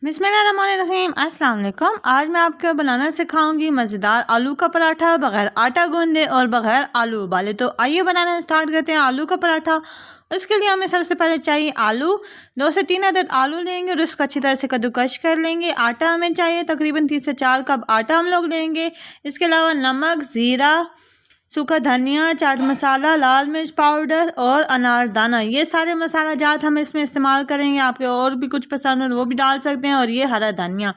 बिस्मिल्लाहिर्रहमानिर्रहीम। अस्सलाम वालेकुम। आज मैं आपको बनाना सिखाऊंगी मज़ेदार आलू का पराठा बग़ैर आटा गूंदे और बग़ैर आलू उबाले। तो आइए बनाना स्टार्ट करते हैं आलू का पराठा। उसके लिए हमें सबसे पहले चाहिए आलू। 2 से 3 अदद आलू लेंगे और उसको अच्छी तरह से कद्दूकश कर लेंगे। आटा हमें चाहिए तकरीबन 3 से 4 कप आटा हम लोग लेंगे। इसके अलावा नमक, ज़ीरा, सूखा धनिया, चाट मसाला, लाल मिर्च पाउडर और अनारदाना, ये सारे मसाला जात हम इसमें इस्तेमाल करेंगे। आपके और भी कुछ पसंद हो वो भी डाल सकते हैं। और ये हरा धनिया।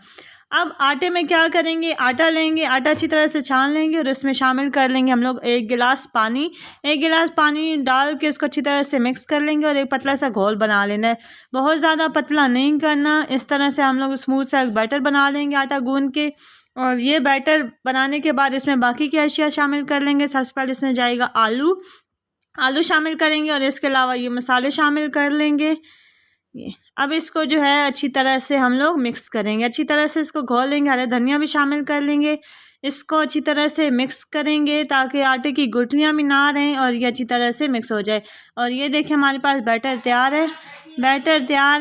अब आटे में क्या करेंगे, आटा लेंगे, आटा अच्छी तरह से छान लेंगे और इसमें शामिल कर लेंगे हम लोग 1 गिलास पानी। 1 गिलास पानी डाल के इसको अच्छी तरह से मिक्स कर लेंगे और एक पतला सा घोल बना लेना है। बहुत ज़्यादा पतला नहीं करना। इस तरह से हम लोग स्मूथ सा बैटर बना लेंगे आटा गूंद के। और ये बैटर बनाने के बाद इसमें बाकी की अशिया शामिल कर लेंगे। सबसे पहले इसमें जाएगा आलू शामिल करेंगे और इसके अलावा ये मसाले शामिल कर लेंगे। ये अब इसको जो है अच्छी तरह से हम लोग मिक्स करेंगे, अच्छी तरह से इसको घोल लेंगे। हरे धनिया भी शामिल कर लेंगे। इसको अच्छी तरह से मिक्स करेंगे ताकि आटे की गुठलियाँ भी ना रहें और ये अच्छी तरह से मिक्स हो जाए। और ये देखिए हमारे पास बैटर तैयार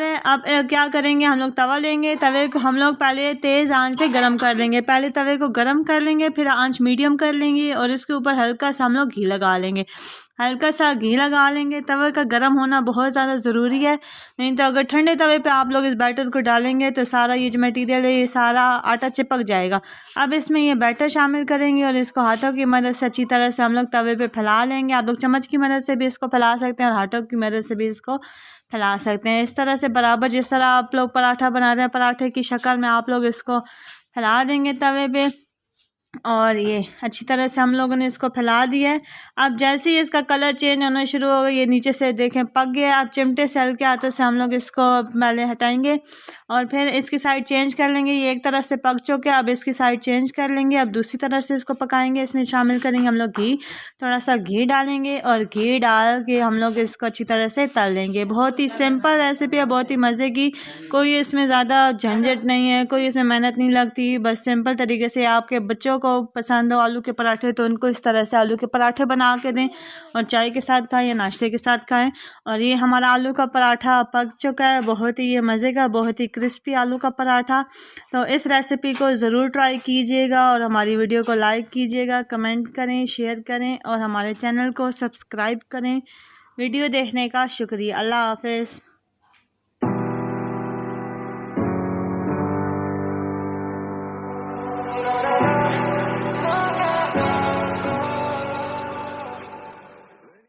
है। अब क्या करेंगे, हम लोग तवा लेंगे। तवे को हम लोग पहले तेज़ आंच पे गरम कर लेंगे। पहले तवे को गरम कर लेंगे, फिर आंच मीडियम कर लेंगे और इसके ऊपर हल्का सा हम लोग घी लगा लेंगे। तवे का गर्म होना बहुत ज़्यादा ज़रूरी है, नहीं तो अगर ठंडे तवे पे आप लोग इस बैटर को डालेंगे तो सारा ये जो मटेरियल है ये सारा आटा चिपक जाएगा। अब इसमें ये बैटर शामिल करेंगे और इसको हाथों की मदद से अच्छी तरह से हम लोग तवे पे फैला लेंगे। आप लोग चम्मच की मदद से भी इसको फैला सकते हैं और हाथों की मदद से भी इसको फैला सकते हैं। इस तरह से बराबर जिस तरह आप लोग पराठा बनाते हैं पराठे की शक्ल में आप लोग इसको फैला देंगे तवे पे। और ये अच्छी तरह से हम लोगों ने इसको फैला दिया है। अब जैसे ही इसका कलर चेंज होना शुरू होगा, ये नीचे से देखें पक गया। अब चिमटे से हल्के हाथों से हम लोग इसको पहले हटाएंगे और फिर इसकी साइड चेंज कर लेंगे। ये एक तरफ से पक चुके, अब इसकी साइड चेंज कर लेंगे। अब दूसरी तरफ से इसको पकाएंगे। इसमें शामिल करेंगे हम लोग घी, थोड़ा सा घी डालेंगे और घी डाल के हम लोग इसको अच्छी तरह से तल लेंगे। बहुत ही सिंपल रेसिपी है, बहुत ही मज़े की। कोई इसमें ज़्यादा झंझट नहीं है, कोई इसमें मेहनत नहीं लगती। बस सिंपल तरीके से आपके बच्चों को पसंद हो आलू के पराठे तो उनको इस तरह से आलू के पराठे बना के दें और चाय के साथ खाएं या नाश्ते के साथ खाएं। और ये हमारा आलू का पराठा पक चुका है। बहुत ही ये मज़े का, बहुत ही क्रिस्पी आलू का पराठा। तो इस रेसिपी को ज़रूर ट्राई कीजिएगा और हमारी वीडियो को लाइक कीजिएगा, कमेंट करें, शेयर करें और हमारे चैनल को सब्सक्राइब करें। वीडियो देखने का शुक्रिया। अल्लाह हाफ़िज़।